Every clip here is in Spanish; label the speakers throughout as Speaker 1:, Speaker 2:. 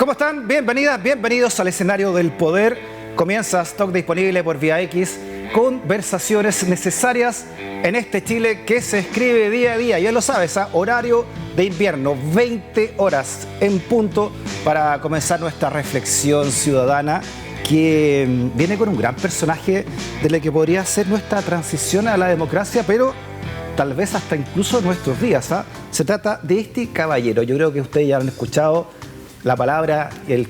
Speaker 1: ¿Cómo están? Bienvenidas, bienvenidos al escenario del poder. Comienza Stock disponible por Vía X. Conversaciones necesarias en este Chile que se escribe día a día. Ya lo sabes, horario de invierno, 20 horas en punto para comenzar nuestra reflexión ciudadana que viene con un gran personaje de lo que podría ser nuestra transición a la democracia, pero tal vez hasta incluso nuestros días. Se trata de este caballero. Yo creo que ustedes ya han escuchado la palabra, el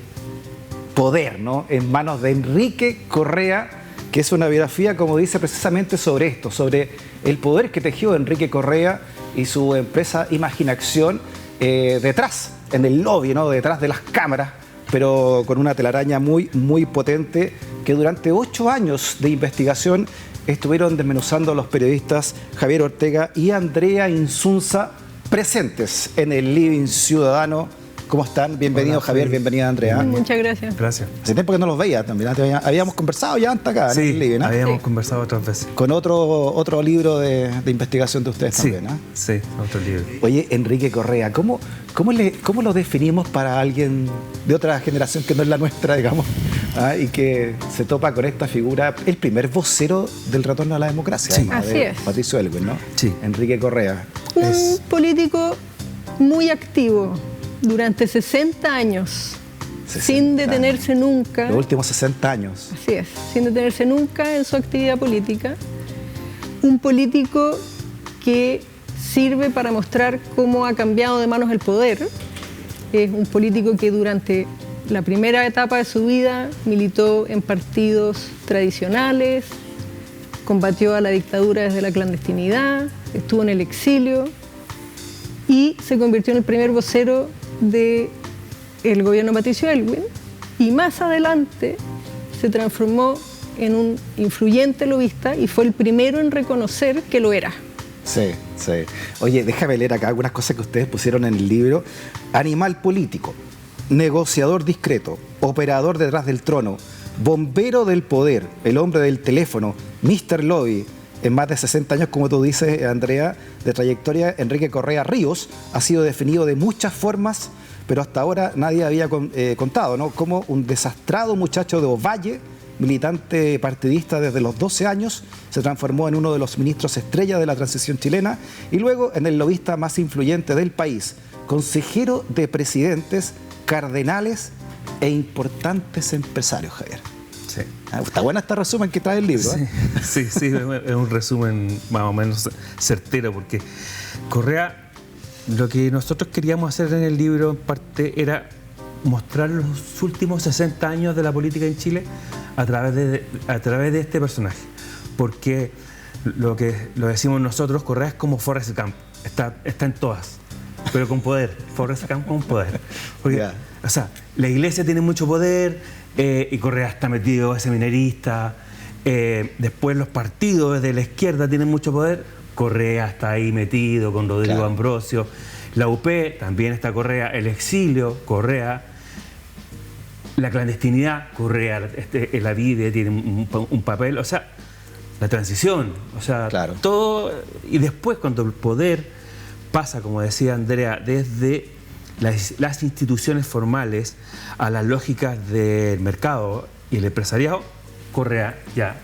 Speaker 1: poder, ¿no? En manos de Enrique Correa, que es una biografía, como dice, precisamente sobre esto, sobre el poder que tejió Enrique Correa y su empresa Imaginación detrás, en el lobby, ¿no? Detrás de las cámaras, pero con una telaraña muy, muy potente, que durante 8 años de investigación estuvieron desmenuzando los periodistas Javier Ortega y Andrea Insunza, presentes en el Living Ciudadano. ¿Cómo están? Bienvenido. Hola, Javier, bienvenida Andrea.
Speaker 2: Muchas gracias.
Speaker 3: Gracias.
Speaker 1: Hace tiempo que no los veía también. Habíamos conversado ya antes acá,
Speaker 3: sí,
Speaker 1: en el Living, ¿no?
Speaker 3: habíamos conversado otras veces.
Speaker 1: Con otro libro de investigación de ustedes también, ¿no?
Speaker 3: Sí, otro libro.
Speaker 1: Oye, Enrique Correa, ¿cómo lo definimos para alguien de otra generación que no es la nuestra, digamos, y que se topa con esta figura, el primer vocero del retorno a la democracia?
Speaker 3: Sí.
Speaker 2: Así
Speaker 1: de
Speaker 2: es.
Speaker 1: Patricio Elwin, ¿no?
Speaker 3: Sí.
Speaker 1: Enrique Correa.
Speaker 2: Un político muy activo durante 60 años,
Speaker 1: 60
Speaker 2: sin detenerse nunca.
Speaker 1: Los últimos 60 años.
Speaker 2: Así es, sin detenerse nunca en su actividad política. Un político que sirve para mostrar cómo ha cambiado de manos el poder. Es un político que durante la primera etapa de su vida militó en partidos tradicionales, combatió a la dictadura desde la clandestinidad, estuvo en el exilio y se convirtió en el primer vocero del gobierno de Patricio Elwin, y más adelante se transformó en un influyente lobista y fue el primero en reconocer que lo era.
Speaker 1: Sí, sí. Oye, déjame leer acá algunas cosas que ustedes pusieron en el libro. Animal político, negociador discreto, operador detrás del trono, bombero del poder, el hombre del teléfono, Mr. Lobby. En más de 60 años, como tú dices, Andrea, de trayectoria, Enrique Correa Ríos ha sido definido de muchas formas, pero hasta ahora nadie había contado, ¿no? Como un desastrado muchacho de Ovalle, militante partidista desde los 12 años, se transformó en uno de los ministros estrella de la transición chilena y luego en el lobista más influyente del país, consejero de presidentes, cardenales e importantes empresarios, Javier.
Speaker 3: Sí.
Speaker 1: Está buena este resumen que trae el libro.
Speaker 3: Sí, es un resumen más o menos certero, porque Correa, lo que nosotros queríamos hacer en el libro en parte era mostrar los últimos 60 años de la política en Chile a través de este personaje, porque lo decimos nosotros, Correa es como Forrest Gump, está en todas, pero con poder. Forrest Gump con poder. Porque, o sea, la iglesia tiene mucho poder, y Correa está metido, es seminarista. Después los partidos de la izquierda tienen mucho poder, Correa está ahí metido con Rodrigo Ambrosio. La UP también está Correa, el exilio, Correa. La clandestinidad, Correa, el Avide tiene un papel, o sea, la transición, o sea, todo. Y después cuando el poder pasa, como decía Andrea, desde las instituciones formales a las lógicas del mercado y el empresariado, Correa ya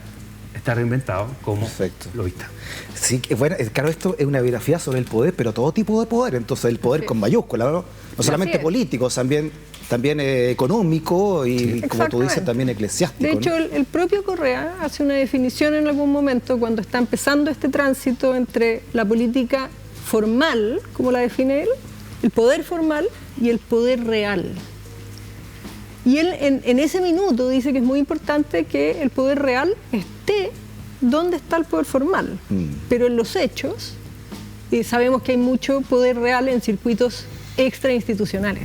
Speaker 3: está reinventado como lobista.
Speaker 1: Sí, bueno, claro, esto es una biografía sobre el poder, pero todo tipo de poder, entonces el poder con mayúscula, ¿no? No solamente político, también económico y, como tú dices, también eclesiástico.
Speaker 2: De hecho, ¿no? El propio Correa hace una definición en algún momento cuando está empezando este tránsito entre la política formal, como la define él, el poder formal y el poder real. Y él en ese minuto dice que es muy importante que el poder real esté donde está el poder formal. Pero en los hechos sabemos que hay mucho poder real en circuitos extrainstitucionales.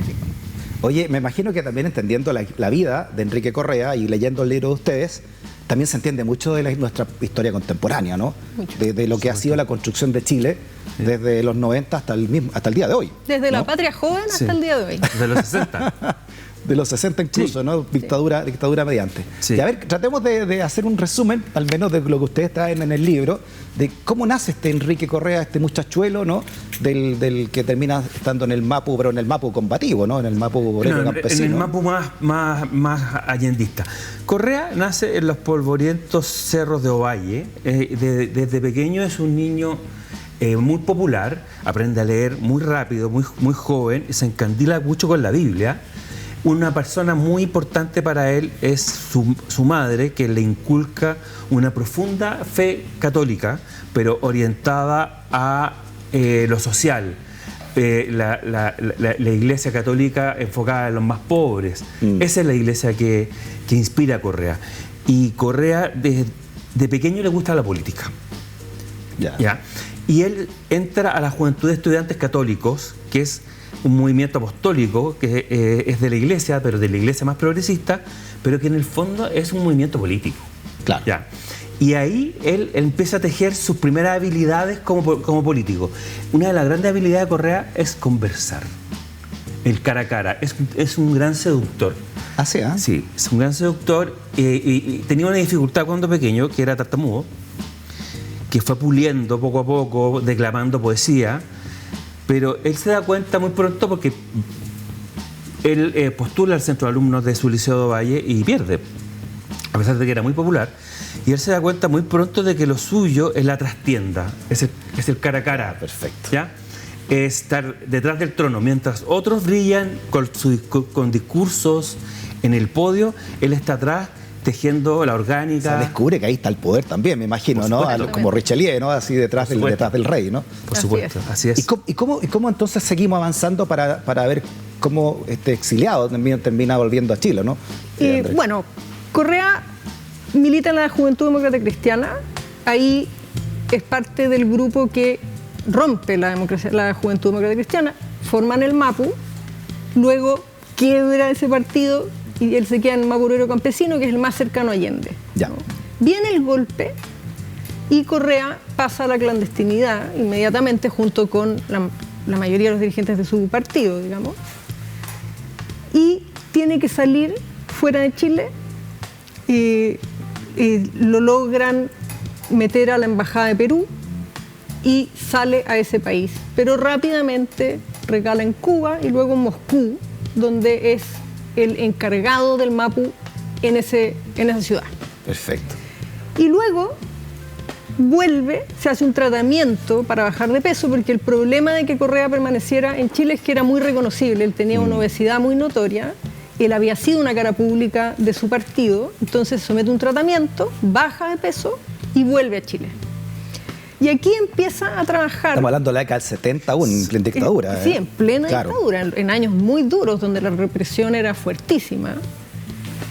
Speaker 1: Oye, me imagino que también entendiendo la vida de Enrique Correa y leyendo el libro de ustedes, también se entiende mucho de nuestra historia contemporánea, ¿no? De lo que ha sido la construcción de Chile desde los 90 hasta el día de hoy.
Speaker 2: Desde la patria joven hasta el día de hoy.
Speaker 3: Desde los 60.
Speaker 1: de los 60 incluso,
Speaker 3: Sí.
Speaker 1: ¿no? Dictadura mediante.
Speaker 3: Sí.
Speaker 1: Y a ver, tratemos de hacer un resumen, al menos de lo que ustedes traen en el libro, de cómo nace este Enrique Correa, este muchachuelo, ¿no? Del que termina estando en el Mapu, pero en el Mapu combativo, ¿no? En el Mapu obrero campesino.
Speaker 3: En el Mapu más allendista. Correa nace en los polvorientos cerros de Ovalle. Desde pequeño es un niño muy popular, aprende a leer muy rápido, muy joven, se encandila mucho con la Biblia. Una persona muy importante para él es su madre, que le inculca una profunda fe católica, pero orientada a lo social. La iglesia católica enfocada en los más pobres. Esa es la iglesia que inspira a Correa. Y Correa de pequeño le gusta la política. ¿Ya? Y él entra a la Juventud de Estudiantes Católicos, que es un movimiento apostólico que es de la iglesia, pero de la iglesia más progresista, pero que en el fondo es un movimiento político.
Speaker 1: Claro.
Speaker 3: ¿Ya? Y ahí él empieza a tejer sus primeras habilidades como político. Una de las grandes habilidades de Correa es conversar, el cara a cara. Es un gran seductor.
Speaker 1: ¿Ah, sí?
Speaker 3: Sí, es un gran seductor. Y tenía una dificultad cuando pequeño, que era tartamudo, que fue puliendo poco a poco, declamando poesía. Pero él se da cuenta muy pronto porque él postula al centro de alumnos de su liceo de Ovalle y pierde, a pesar de que era muy popular. Y él se da cuenta muy pronto de que lo suyo es la trastienda, es el cara a cara.
Speaker 1: Perfecto.
Speaker 3: ¿Ya? Estar detrás del trono. Mientras otros brillan con discursos en el podio, él está atrás tejiendo la orgánica.
Speaker 1: Se descubre que ahí está el poder también, me imagino,
Speaker 3: Por
Speaker 1: ¿no?
Speaker 3: supuesto.
Speaker 1: Como Richelieu, ¿no? Así detrás del rey, ¿no?
Speaker 3: Por
Speaker 2: Así
Speaker 3: supuesto,
Speaker 2: es.
Speaker 3: así es.
Speaker 1: ¿Y cómo entonces seguimos avanzando para ver cómo este exiliado también termina volviendo a Chile, ¿no? Andrés.
Speaker 2: Bueno, Correa milita en la Juventud Demócrata Cristiana. Ahí es parte del grupo que rompe la Juventud Demócrata Cristiana, forman el Mapu, luego quiebra ese partido y él se queda en el Mapu obrero campesino, que es el más cercano a Allende.
Speaker 1: Ya.
Speaker 2: ¿no? Viene el golpe y Correa pasa a la clandestinidad inmediatamente junto con la mayoría de los dirigentes de su partido, digamos, y tiene que salir fuera de Chile. Lo logran meter a la embajada de Perú y sale a ese país, pero rápidamente recala en Cuba y luego en Moscú, donde es el encargado del Mapu en esa ciudad.
Speaker 1: Perfecto.
Speaker 2: Y luego vuelve, se hace un tratamiento para bajar de peso, porque el problema de que Correa permaneciera en Chile es que era muy reconocible, él tenía una obesidad muy notoria, él había sido una cara pública de su partido, entonces somete un tratamiento, baja de peso y vuelve a Chile. Y aquí empieza a trabajar...
Speaker 1: Estamos hablando de la década del 70 aún, en plena dictadura.
Speaker 2: Sí, en plena
Speaker 1: Claro.
Speaker 2: dictadura, en años muy duros donde la represión era fuertísima.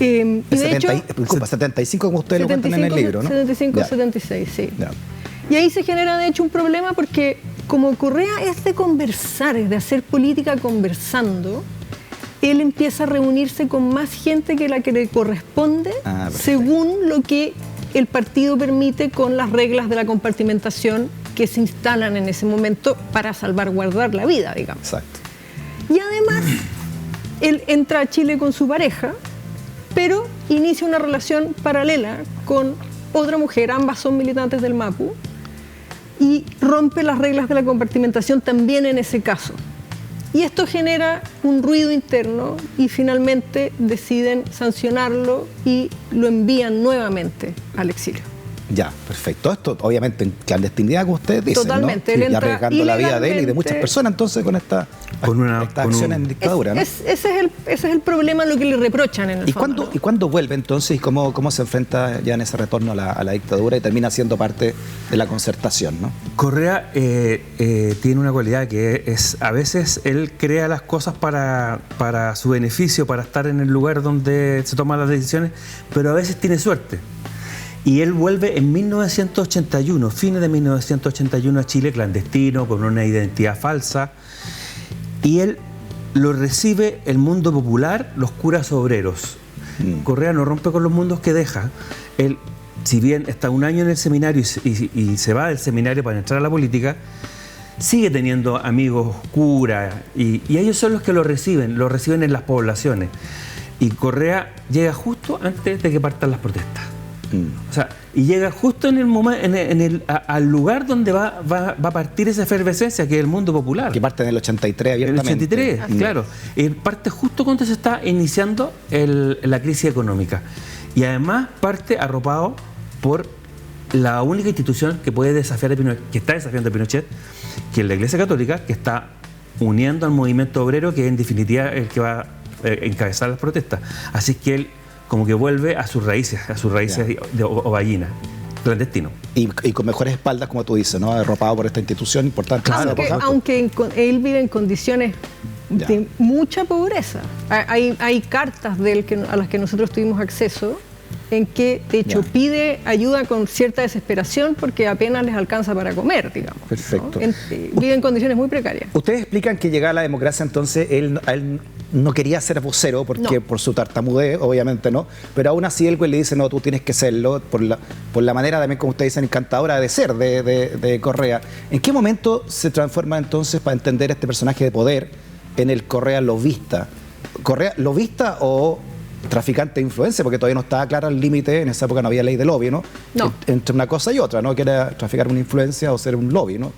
Speaker 2: Y de hecho...
Speaker 1: Disculpa, 75 como ustedes lo cuentan en el libro, ¿no?
Speaker 2: 75,
Speaker 1: Ya.
Speaker 2: 76, sí.
Speaker 1: Ya.
Speaker 2: Y ahí se genera de hecho un problema porque como Correa es de conversar, es de hacer política conversando, él empieza a reunirse con más gente que la que le corresponde,
Speaker 1: Perfecto.
Speaker 2: según lo que el partido permite con las reglas de la compartimentación que se instalan en ese momento para salvaguardar la vida, digamos.
Speaker 1: Exacto.
Speaker 2: Y además, él entra a Chile con su pareja, pero inicia una relación paralela con otra mujer, ambas son militantes del Mapu, y rompe las reglas de la compartimentación también en ese caso. Y esto genera un ruido interno y finalmente deciden sancionarlo y lo envían nuevamente al exilio.
Speaker 1: Ya, perfecto. Esto obviamente en clandestinidad, como ustedes dicen,
Speaker 2: Totalmente.
Speaker 1: ¿no?
Speaker 2: Él
Speaker 1: Y
Speaker 2: entra
Speaker 1: arriesgando la vida de él y de muchas
Speaker 2: ilegalmente.
Speaker 1: personas entonces con esta acción en dictadura, ¿no?
Speaker 2: Ese es el problema, lo que le reprochan en el
Speaker 1: ¿Y
Speaker 2: fondo,
Speaker 1: cuándo,
Speaker 2: ¿no?
Speaker 1: ¿Y cuándo vuelve entonces y cómo se enfrenta ya en ese retorno a la dictadura y termina siendo parte de la concertación, ¿no?
Speaker 3: Correa tiene una cualidad que es, a veces él crea las cosas para su beneficio, para estar en el lugar donde se toman las decisiones, pero a veces tiene suerte. Y él vuelve en 1981, fines de 1981 a Chile, clandestino, con una identidad falsa, y él lo recibe el mundo popular, los curas obreros. Correa no rompe con los mundos que deja. Él, si bien está un año en el seminario y se va del seminario para entrar a la política, sigue teniendo amigos curas y ellos son los que lo reciben en las poblaciones. Y Correa llega justo antes de que partan las protestas. O sea, y llega justo en el momento, al lugar donde va a partir esa efervescencia que es el mundo popular.
Speaker 1: Que parte en el 83 abiertamente.
Speaker 3: En el 83, claro. Parte justo cuando se está iniciando la crisis económica. Y además parte arropado por la única institución que puede desafiar a Pinochet, que está desafiando a Pinochet, que es la Iglesia Católica, que está uniendo al movimiento obrero, que en definitiva es el que va a encabezar las protestas. Así que él como que vuelve a sus raíces de ovallina, clandestino. Y
Speaker 1: con mejores espaldas, como tú dices, ¿no? Arropado por esta institución importante.
Speaker 2: Aunque él vive en condiciones de mucha pobreza. Hay cartas de él a las que nosotros tuvimos acceso, en que, de hecho, pide ayuda con cierta desesperación porque apenas les alcanza para comer, digamos.
Speaker 1: Perfecto.
Speaker 2: ¿No? Vive en condiciones muy precarias.
Speaker 1: Ustedes explican que llegada la democracia, entonces, él no quería ser vocero porque por su tartamudez, obviamente, ¿no? Pero aún así él le dice, no, tú tienes que serlo, por la manera también, como ustedes dicen, encantadora de ser de Correa. ¿En qué momento se transforma entonces, para entender este personaje de poder, en el Correa lobista? ¿Correa lobista o traficante de influencia? Porque todavía no estaba claro el límite, en esa época no había ley de lobby, ¿no? Entre una cosa y otra, ¿no? Que era traficar una influencia o ser un lobby, ¿no?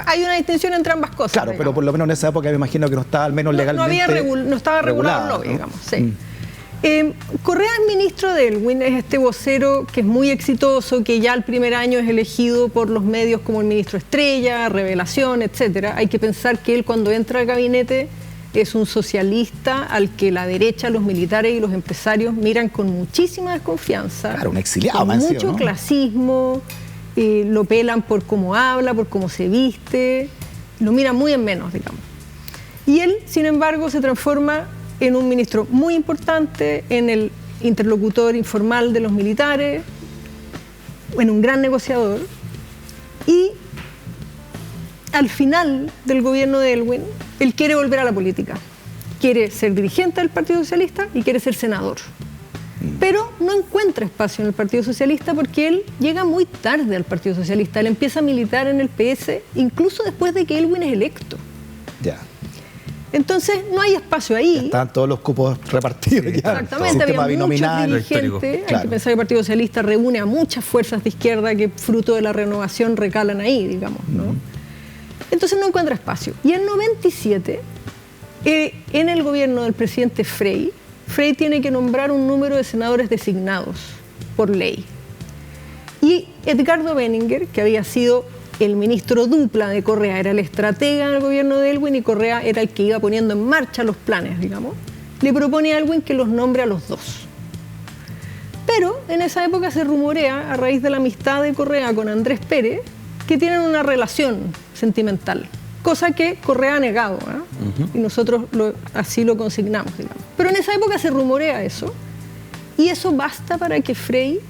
Speaker 2: Hay una distinción entre ambas cosas.
Speaker 1: Claro, digamos. Pero por lo menos en esa época me imagino que no estaba al menos legalmente
Speaker 2: no estaba regulado el lobby, ¿no? Digamos, sí. Correa es ministro de Elwin, es este vocero que es muy exitoso, que ya el primer año es elegido por los medios como el ministro estrella, revelación, etcétera. Hay que pensar que él, cuando entra al gabinete, es un socialista al que la derecha, los militares y los empresarios miran con muchísima desconfianza.
Speaker 1: Claro, un exiliado,
Speaker 2: con mucho clasismo, lo pelan por cómo habla, por cómo se viste, lo miran muy en menos, digamos. Y él, sin embargo, se transforma en un ministro muy importante, en el interlocutor informal de los militares, en un gran negociador. Y al final del gobierno de Elwin, él quiere volver a la política. Quiere ser dirigente del Partido Socialista y quiere ser senador. Pero no encuentra espacio en el Partido Socialista porque él llega muy tarde al Partido Socialista. Él empieza a militar en el PS incluso después de que Elwin es electo.
Speaker 1: Ya.
Speaker 2: Entonces no hay espacio ahí.
Speaker 1: Están todos los cupos repartidos.
Speaker 2: Sí, exactamente, había muchos dirigentes. Hay que pensar que el Partido Socialista reúne a muchas fuerzas de izquierda que, fruto de la renovación, recalan ahí, digamos, ¿no? Entonces no encuentra espacio. Y en 97, en el gobierno del presidente Frey tiene que nombrar un número de senadores designados por ley. Y Edgardo Benninger, que había sido el ministro dupla de Correa, era el estratega del gobierno de Elwin y Correa era el que iba poniendo en marcha los planes, digamos, le propone a Elwin que los nombre a los dos. Pero en esa época se rumorea, a raíz de la amistad de Correa con Andrés Pérez, que tienen una relación sentimental, cosa que Correa ha negado, y nosotros así lo consignamos, digamos. Pero en esa época se rumorea eso, y eso basta para que Frey,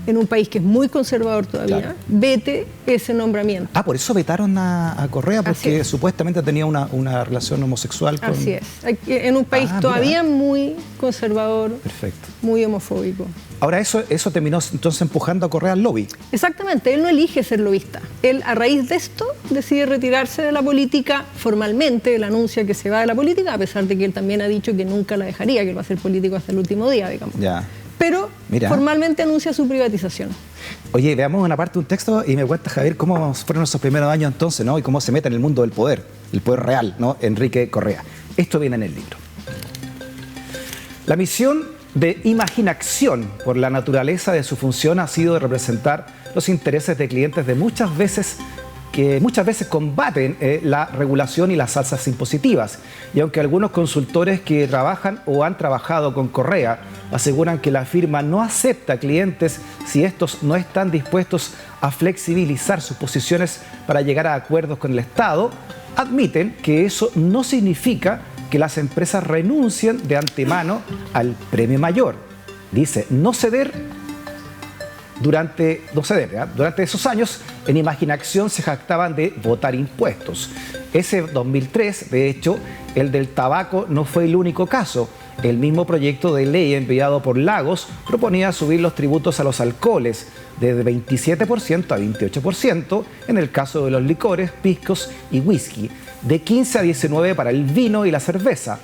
Speaker 2: en un país que es muy conservador todavía, vete ese nombramiento.
Speaker 1: Por eso vetaron a Correa, porque supuestamente tenía una relación homosexual con...
Speaker 2: Así es, en un país todavía muy conservador, muy homofóbico.
Speaker 1: Ahora, eso terminó entonces empujando a Correa al lobby.
Speaker 2: Exactamente, él no elige ser lobista. Él, a raíz de esto, decide retirarse de la política formalmente. Él anuncia que se va de la política, a pesar de que él también ha dicho que nunca la dejaría, que él va a ser político hasta el último día, digamos.
Speaker 1: Ya.
Speaker 2: Pero formalmente anuncia su privatización.
Speaker 1: Oye, veamos una parte de un texto y me cuenta, Javier, cómo fueron esos primeros años entonces, ¿no? Y cómo se mete en el mundo del poder, el poder real, ¿no? Enrique Correa. Esto viene en el libro. La misión de Imaginación, por la naturaleza de su función, ha sido de representar los intereses de clientes que muchas veces combaten la regulación y las alzas impositivas. Y aunque algunos consultores que trabajan o han trabajado con Correa aseguran que la firma no acepta clientes si estos no están dispuestos a flexibilizar sus posiciones para llegar a acuerdos con el Estado, admiten que eso no significa que las empresas renuncien de antemano al premio mayor. Dice, no ceder. Durante esos años, en Imaginación se jactaban de votar impuestos. Ese 2003, de hecho, el del tabaco no fue el único caso. El mismo proyecto de ley enviado por Lagos proponía subir los tributos a los alcoholes desde 27% a 28% en el caso de los licores, piscos y whisky, de 15 a 19% para el vino y la cerveza.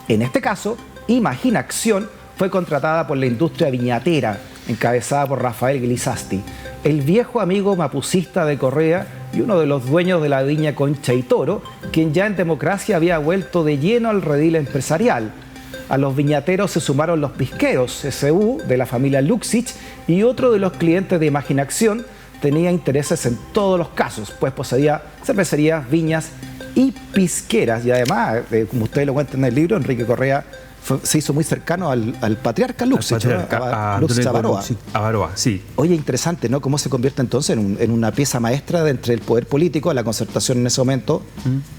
Speaker 1: En este caso, Imaginación fue contratada por la industria viñatera, encabezada por Rafael Glissasti, el viejo amigo mapucista de Correa y uno de los dueños de la viña Concha y Toro, quien ya en democracia había vuelto de lleno al redil empresarial. A los viñateros se sumaron los pisqueros, SU, de la familia Luxich, y otro de los clientes de Imaginación tenía intereses en todos los casos, pues poseía cervecerías, viñas y pisqueras. Y además, como ustedes lo cuentan en el libro, Enrique Correa se hizo muy cercano al patriarca Luxich,
Speaker 3: a
Speaker 1: Luxich Avaroa.
Speaker 3: Avaroa, sí.
Speaker 1: Oye, interesante, ¿no? Cómo se convierte entonces en una pieza maestra entre el poder político, la concertación en ese momento,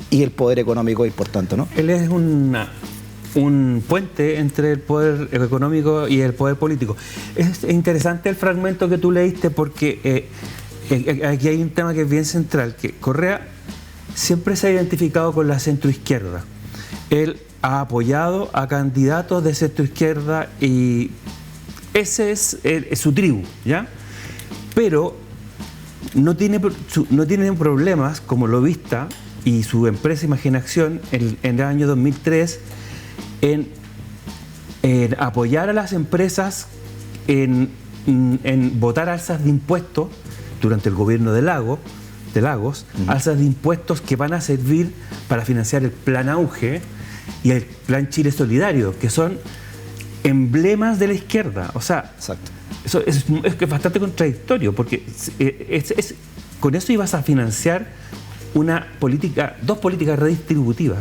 Speaker 1: y el poder económico importante, ¿no?
Speaker 3: Él es un puente entre el poder económico y el poder político. Es interesante el fragmento que tú leíste porque aquí hay un tema que es bien central, que Correa siempre se ha identificado con la centroizquierda. Él ha apoyado a candidatos de centroizquierda y ese es su tribu, ¿ya? Pero no tiene problemas como Lobista y su empresa Imaginación en el año 2003 en apoyar a las empresas en votar alzas de impuestos durante el gobierno de Lagos, alzas de impuestos que van a servir para financiar el Plan Auge y el Plan Chile Solidario, que son emblemas de la izquierda. O sea,
Speaker 1: exacto.
Speaker 3: Eso es bastante contradictorio, porque con eso ibas a financiar dos políticas redistributivas,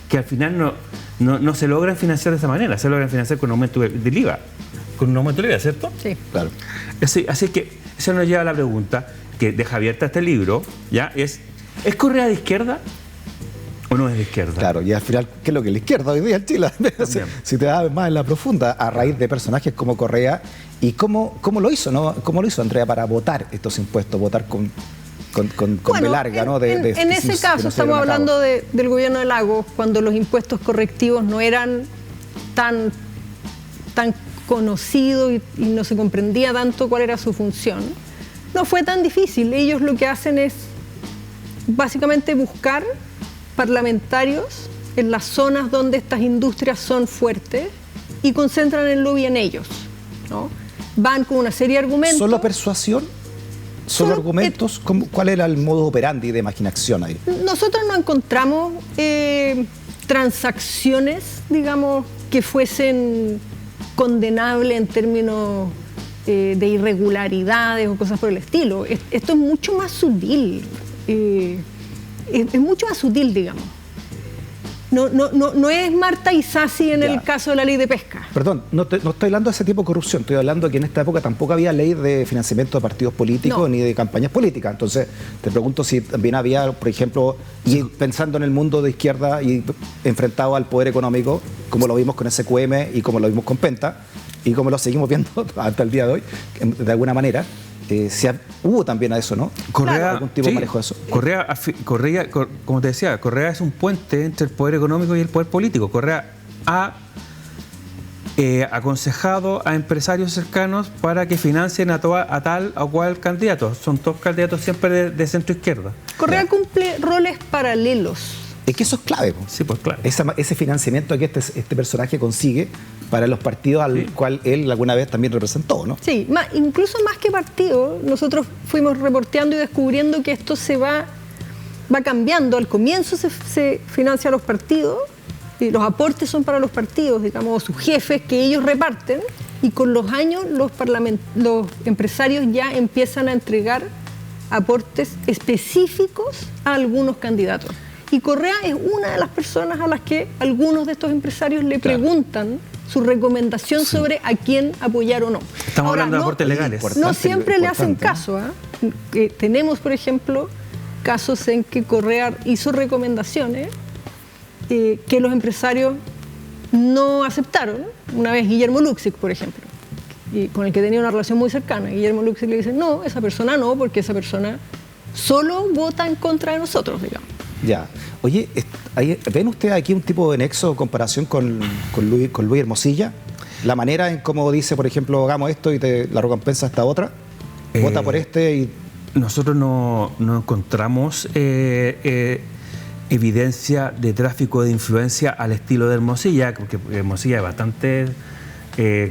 Speaker 3: que al final no se logran financiar de esa manera, se logran financiar con un aumento del IVA. Con un aumento del IVA, ¿cierto?
Speaker 2: Sí.
Speaker 1: Claro.
Speaker 3: Así que eso nos lleva a la pregunta que deja abierta este libro, ¿ya? ¿Es Correa de izquierda o no es de izquierda?
Speaker 1: Claro, y al final, ¿qué es lo que es la izquierda hoy día en Chile? Si te das más en la profunda, a raíz de personajes como Correa, y cómo lo hizo, ¿no? ¿Cómo lo hizo Andrea para votar estos impuestos, votar con B larga, ¿no?
Speaker 2: En ese caso estamos hablando del gobierno de Lagos, cuando los impuestos correctivos no eran tan conocidos y no se comprendía tanto cuál era su función. No fue tan difícil. Ellos lo que hacen es básicamente buscar parlamentarios en las zonas donde estas industrias son fuertes y concentran el lobby en ellos, ¿no? Van con una serie de argumentos.
Speaker 1: ¿Solo persuasión? ¿Solo argumentos? ¿Cuál era el modo operandi de Imaginación ahí?
Speaker 2: Nosotros no encontramos transacciones, digamos, que fuesen condenables en términos de irregularidades o cosas por el estilo. Esto es mucho más sutil. Es mucho más sutil, digamos. No es Marta y Sassi en el caso de la ley de pesca.
Speaker 1: Perdón, no estoy hablando de ese tipo de corrupción, estoy hablando de que en esta época tampoco había ley de financiamiento de partidos políticos ni de campañas políticas. Entonces, te pregunto si también había, por ejemplo, y pensando en el mundo de izquierda y enfrentado al poder económico, como lo vimos con SQM y como lo vimos con Penta, y como lo seguimos viendo hasta el día de hoy, de alguna manera. Hubo también a eso, ¿no?
Speaker 3: Correa,
Speaker 1: ¿algún tipo de manejo de eso?
Speaker 3: Correa, como te decía, Correa es un puente entre el poder económico y el poder político. Correa ha aconsejado a empresarios cercanos para que financien a tal o cual candidato. Son todos candidatos siempre de centro izquierda.
Speaker 2: Correa cumple roles paralelos.
Speaker 1: Es que eso es clave.
Speaker 3: Sí, pues claro.
Speaker 1: Ese financiamiento que este personaje consigue para los partidos al cual él alguna vez también representó, ¿no?
Speaker 2: Sí, incluso más que partido, nosotros fuimos reporteando y descubriendo que esto se va cambiando. Al comienzo se financia a los partidos y los aportes son para los partidos, digamos, sus jefes que ellos reparten, y con los años los empresarios ya empiezan a entregar aportes específicos a algunos candidatos. Y Correa es una de las personas a las que algunos de estos empresarios le preguntan su recomendación sobre a quién apoyar o no.
Speaker 3: Estamos hablando de aportes legales.
Speaker 2: No siempre le hacen caso. Tenemos, por ejemplo, casos en que Correa hizo recomendaciones que los empresarios no aceptaron. Una vez Guillermo Luxich, por ejemplo, y con el que tenía una relación muy cercana. Guillermo Luxich le dice, no, esa persona no, porque esa persona solo vota en contra de nosotros, digamos.
Speaker 1: Ya. Oye, ¿ven ustedes aquí un tipo de nexo o comparación con Luis Hermosilla? La manera en cómo dice, por ejemplo, hagamos esto y la recompensa esta otra. Vota por este y...
Speaker 3: Nosotros no encontramos evidencia de tráfico de influencia al estilo de Hermosilla, porque Hermosilla es bastante,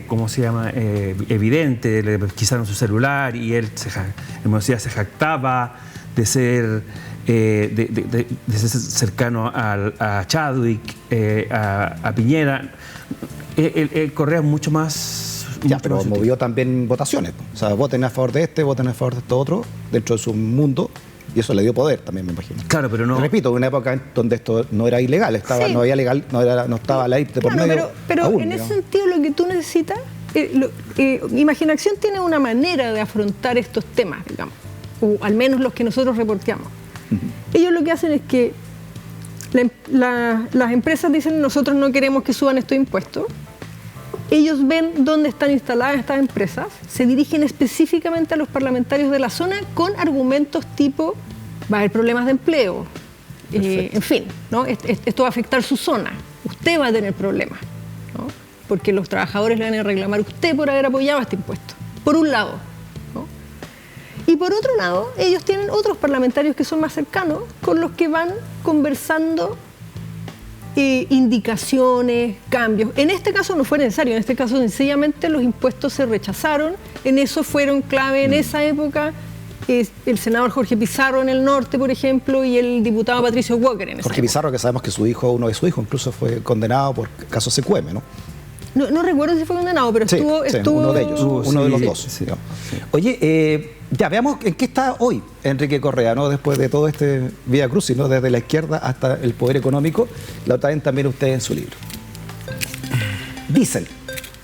Speaker 3: ¿cómo se llama?, evidente. Le pesquisaron su celular y Hermosilla se jactaba de ser, de ser cercano a Chadwick, a Piñera. Correa es mucho más...
Speaker 1: Ya, pero movió también votaciones. O sea, voten a favor de este, voten a favor de esto otro, dentro de su mundo, y eso le dio poder también, me imagino.
Speaker 3: Claro, pero no...
Speaker 1: Repito, en una época donde esto no era ilegal,
Speaker 2: Sí.
Speaker 1: no había legal, no estaba la ley de por
Speaker 2: Claro,
Speaker 1: medio.
Speaker 2: pero
Speaker 1: aún,
Speaker 2: en
Speaker 1: digamos.
Speaker 2: ese sentido lo que tú necesitas, Imaginación tiene una manera de afrontar estos temas, digamos, o al menos los que nosotros reporteamos. Ellos lo que hacen es que las empresas dicen, nosotros no queremos que suban estos impuestos. Ellos ven dónde están instaladas estas empresas, se dirigen específicamente a los parlamentarios de la zona con argumentos tipo, va a haber problemas de empleo, en fin, ¿no? Esto va a afectar su zona, usted va a tener problemas, ¿no? Porque los trabajadores le van a reclamar a usted por haber apoyado este impuesto, por un lado, ¿no? Y por otro lado, ellos tienen otros parlamentarios que son más cercanos, con los que van conversando indicaciones, cambios. En este caso no fue necesario, en este caso sencillamente los impuestos se rechazaron, en eso fueron clave en esa época el senador Jorge Pizarro en el norte, por ejemplo, y el diputado Patricio Walker en esa
Speaker 1: Jorge
Speaker 2: época.
Speaker 1: Pizarro, que sabemos que uno de sus hijos incluso fue condenado por caso CQM, ¿no?
Speaker 2: No recuerdo si fue condenado, pero
Speaker 1: Sí,
Speaker 2: estuvo
Speaker 1: uno de ellos, uno de los dos.
Speaker 3: Sí.
Speaker 1: Oye, ya veamos en qué está hoy Enrique Correa, ¿no? Después de todo este vía crucis, ¿no? Desde la izquierda hasta el poder económico, lo traen también ustedes en su libro. Dicen,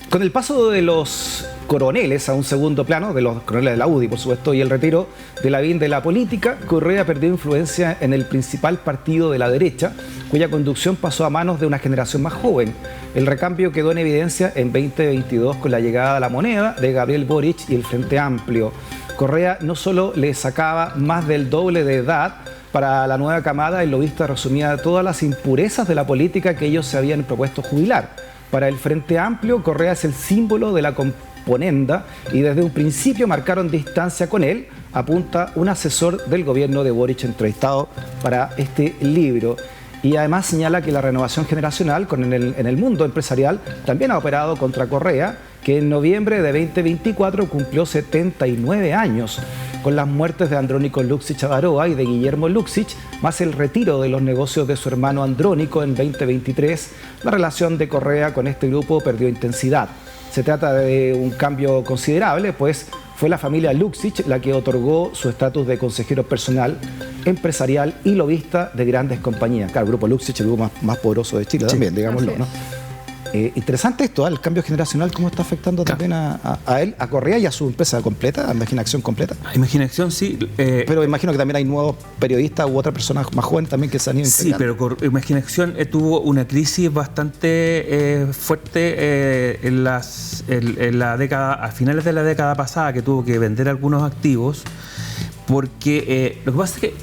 Speaker 1: con el paso de los coroneles a un segundo plano, de los coroneles de la UDI, por supuesto, y el retiro de Lavín de la política, Correa perdió influencia en el principal partido de la derecha, cuya conducción pasó a manos de una generación más joven. El recambio quedó en evidencia en 2022 con la llegada a la moneda de Gabriel Boric y el Frente Amplio. Correa no solo le sacaba más del doble de edad, para la nueva camada el lobista resumía todas las impurezas de la política que ellos se habían propuesto jubilar. Para el Frente Amplio, Correa es el símbolo de la componenda y desde un principio marcaron distancia con él, apunta un asesor del gobierno de Boric entrevistado para este libro. Y además señala que la renovación generacional en el mundo empresarial también ha operado contra Correa, que en noviembre de 2024 cumplió 79 años. Con las muertes de Andrónico Luksic Avaroa y de Guillermo Luksic, más el retiro de los negocios de su hermano Andrónico en 2023, la relación de Correa con este grupo perdió intensidad. Se trata de un cambio considerable, pues fue la familia Luksic la que otorgó su estatus de consejero personal, empresarial y lobista de grandes compañías. Claro, el grupo Luksic, el grupo más poderoso de Chile también, digámoslo, ¿no? Interesante esto, el cambio generacional, cómo está afectando también a él, a Correa y a su empresa completa, a Imaginación completa.
Speaker 3: Imaginación, sí.
Speaker 1: Pero imagino que también hay nuevos periodistas u otras personas más jóvenes también que se han ido integrando.
Speaker 3: Sí, pero Imaginación tuvo una crisis bastante fuerte en la década, a finales de la década pasada, que tuvo que vender algunos activos, porque lo que pasa es que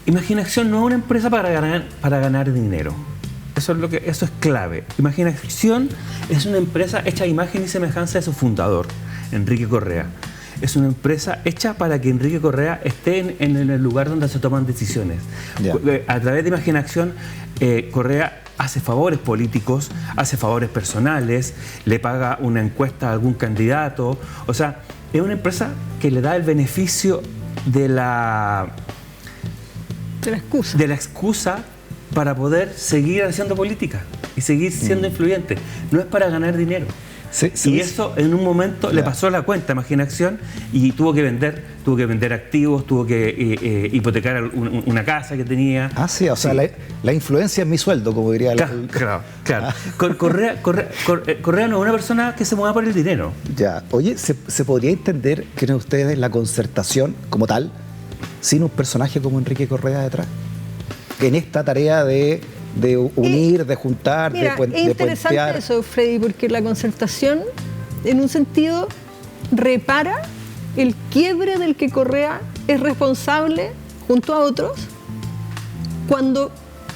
Speaker 3: Imaginación no es una empresa para ganar dinero. Eso es clave. Imaginación es una empresa hecha a imagen y semejanza de su fundador, Enrique Correa. Es una empresa hecha para que Enrique Correa esté en el lugar donde se toman decisiones.
Speaker 1: Yeah.
Speaker 3: A través de Imaginación, Correa hace favores políticos, hace favores personales, le paga una encuesta a algún candidato. O sea, es una empresa que le da el beneficio de la excusa para poder seguir haciendo política y seguir siendo influyente. No es para ganar dinero. Y eso en un momento le pasó la cuenta a Imaginación y tuvo que vender activos, tuvo que hipotecar una casa que tenía.
Speaker 1: Ah, sí, o sea, la influencia es mi sueldo, como diría
Speaker 3: Claro. Correa no es una persona que se mueva por el dinero.
Speaker 1: Ya. Oye, ¿se podría entender que ustedes la concertación como tal, sin un personaje como Enrique Correa detrás? En esta tarea de unir, de juntar,
Speaker 2: mira,
Speaker 1: de puentear.
Speaker 2: Es interesante eso, Freddy, porque la concertación, en un sentido, repara el quiebre del que Correa es responsable, junto a otros, cuando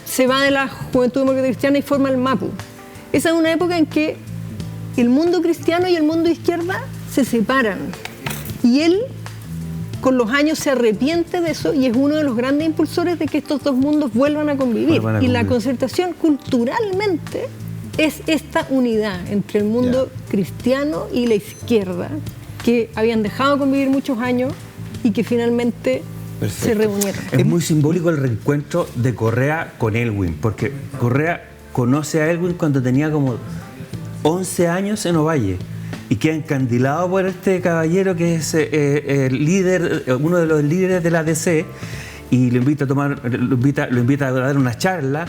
Speaker 2: se va de la Juventud Demócrata Cristiana y forma el MAPU. Esa es una época en que el mundo cristiano y el mundo izquierda se separan. Y él, con los años, se arrepiente de eso y es uno de los grandes impulsores de que estos dos mundos vuelvan a convivir. Y la Concertación, culturalmente, es esta unidad entre el mundo cristiano y la izquierda, que habían dejado de convivir muchos años y que finalmente se reunieron.
Speaker 3: Es muy simbólico el reencuentro de Correa con Elwin, porque Correa conoce a Elwin cuando tenía como 11 años en Ovalle y queda encandilado por este caballero que es el líder, uno de los líderes de la DC, y lo invita a dar una charla.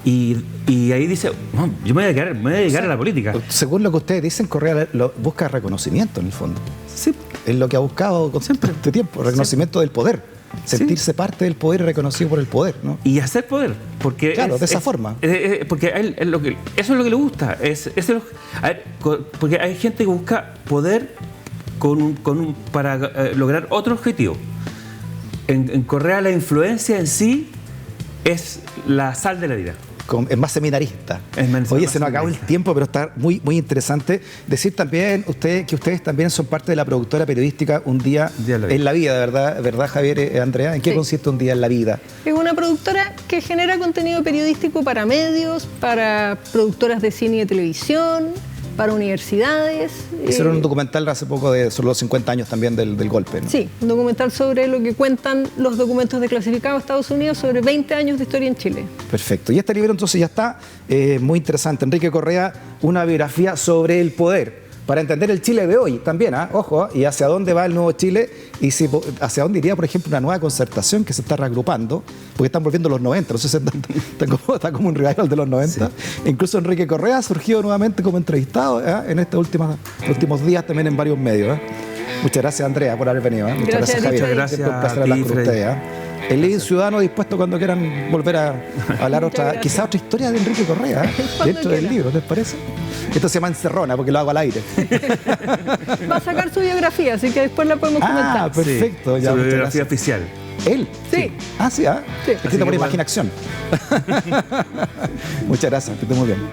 Speaker 3: Y ahí dice, no, yo me voy a dedicar a la política.
Speaker 1: Según lo que ustedes dicen, Correa busca reconocimiento en el fondo.
Speaker 3: Sí.
Speaker 1: Es lo que ha buscado con este tiempo, reconocimiento del poder. Sentirse parte del poder y reconocido por el poder, ¿no?
Speaker 3: Y hacer poder, porque
Speaker 1: claro, de esa forma.
Speaker 3: Porque a él eso es lo que le gusta. Porque hay gente que busca poder para lograr otro objetivo. En Correa la influencia en sí es la sal de la vida.
Speaker 1: Es más seminarista. Oye, se nos acabó el tiempo, pero está muy, muy interesante. Decir también que ustedes también son parte de la productora periodística Un Día en la Vida, ¿verdad, Javier, Andrea? ¿En qué consiste Un Día en la Vida?
Speaker 2: Es una productora que genera contenido periodístico para medios, para productoras de cine y de televisión, para universidades.
Speaker 1: Hicieron un documental hace poco sobre los 50 años también del golpe, ¿no?
Speaker 2: Sí, un documental sobre lo que cuentan los documentos desclasificados de Estados Unidos sobre 20 años de historia en Chile.
Speaker 1: Perfecto. Y este libro entonces ya está muy interesante. Enrique Correa, una biografía sobre el poder, para entender el Chile de hoy también, ojo, y hacia dónde va el nuevo Chile y hacia dónde iría, por ejemplo, una nueva concertación que se está reagrupando, porque están volviendo los 90, no sé si está como un revival de los 90. Sí. Incluso Enrique Correa ha surgido nuevamente como entrevistado en estos últimos días también en varios medios. Muchas gracias, Andrea, por haber venido. Muchas gracias, Javier.
Speaker 3: Muchas gracias.
Speaker 1: Un placer hablar con ustedes. El Living Ciudadano dispuesto cuando quieran volver a hablar quizá otra historia de Enrique Correa dentro del libro, ¿les parece? Esto se llama Encerrona porque lo hago al aire.
Speaker 2: Va a sacar su biografía, así que después la podemos comentar.
Speaker 1: Ah, perfecto.
Speaker 3: Sí,
Speaker 1: ya,
Speaker 3: su biografía oficial.
Speaker 1: ¿Él?
Speaker 2: Sí.
Speaker 1: Sí.
Speaker 2: Sí.
Speaker 1: Escrito por imaginación. Muchas gracias, que esté muy bien.